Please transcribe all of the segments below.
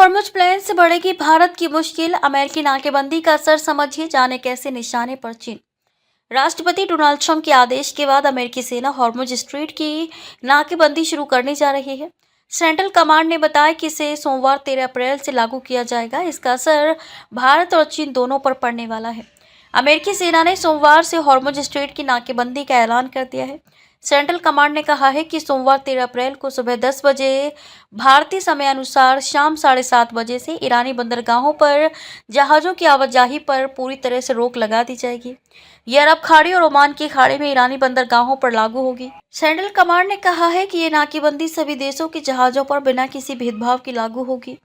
Hormuz plane से बढ़ेगी भारत की मुश्किल, अमेरिकी नाकेबंदी का असर समझिए, जाने कैसे निशाने पर चीन। राष्ट्रपति डोनाल्ड ट्रंप के आदेश के बाद अमेरिकी सेना हॉर्मुज स्ट्रेट की नाकेबंदी शुरू करने जा रही है। सेंट्रल कमांड ने बताया कि इसे सोमवार 13 अप्रैल से लागू किया जाएगा। इसका असर भारत और चीन दोनों पर पड़ने वाला है। अमेरिकी सेना ने सोमवार से हॉर्मुज स्ट्रेट की नाकेबंदी का ऐलान कर दिया है। सेंट्रल कमांड ने कहा है कि सोमवार 13 अप्रैल को सुबह 10 बजे भारतीय समय अनुसार शाम 7:30 बजे से ईरानी बंदरगाहों पर जहाज़ों की आवाजाही पर पूरी तरह से रोक लगा दी जाएगी। यह अरब खाड़ी और ओमान की खाड़ी में ईरानी बंदरगाहों पर लागू होगी। सेंट्रल कमांड ने कहा है कि ये नाकेबंदी सभी देशों के जहाज़ों पर बिना किसी भेदभाव की लागू होगी,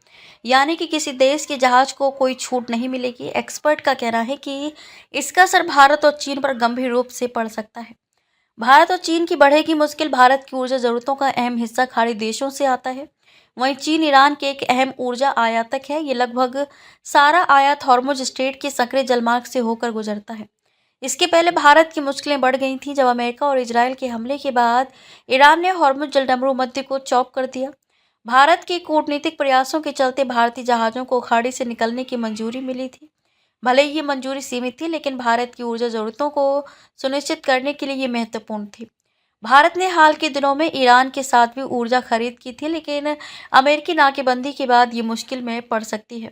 यानी कि किसी देश के जहाज को कोई छूट नहीं मिलेगी। एक्सपर्ट का कहना है कि इसका असर भारत और चीन पर गंभीर रूप से पड़ सकता है। भारत और चीन की बढ़ेगी मुश्किल। भारत की ऊर्जा जरूरतों का अहम हिस्सा खाड़ी देशों से आता है, वहीं चीन ईरान के एक अहम ऊर्जा आयातक है। ये लगभग सारा आयात हॉर्मुज स्ट्रेट के संकरे जलमार्ग से होकर गुजरता है। इसके पहले भारत की मुश्किलें बढ़ गई थीं जब अमेरिका और इजरायल के हमले के बाद ईरान ने हॉर्मुज जलडमरू मध्य को चौक कर दिया। भारत के कूटनीतिक प्रयासों के चलते भारतीय जहाज़ों को खाड़ी से निकलने की मंजूरी मिली थी। भले ही ये मंजूरी सीमित थी, लेकिन भारत की ऊर्जा जरूरतों को सुनिश्चित करने के लिए ये महत्वपूर्ण थी। भारत ने हाल के दिनों में ईरान के साथ भी ऊर्जा खरीद की थी, लेकिन अमेरिकी नाकेबंदी के बाद ये मुश्किल में पड़ सकती है।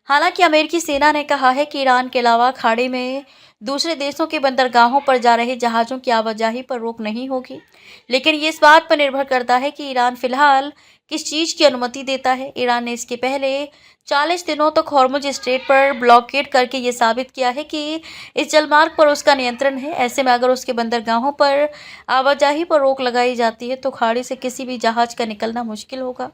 हालांकि अमेरिकी सेना ने कहा है कि ईरान के अलावा खाड़ी में दूसरे देशों के बंदरगाहों पर जा रहे जहाज़ों की आवाजाही पर रोक नहीं होगी, लेकिन ये इस बात पर निर्भर करता है कि ईरान फिलहाल किस चीज़ की अनुमति देता है। ईरान ने इसके पहले 40 दिनों तक हॉर्मुज स्ट्रेट पर ब्लॉकेड करके ये साबित किया है कि इस जलमार्ग पर उसका नियंत्रण है। ऐसे में अगर उसके बंदरगाहों पर आवाजाही पर रोक लगाई जाती है तो खाड़ी से किसी भी जहाज़ का निकलना मुश्किल होगा।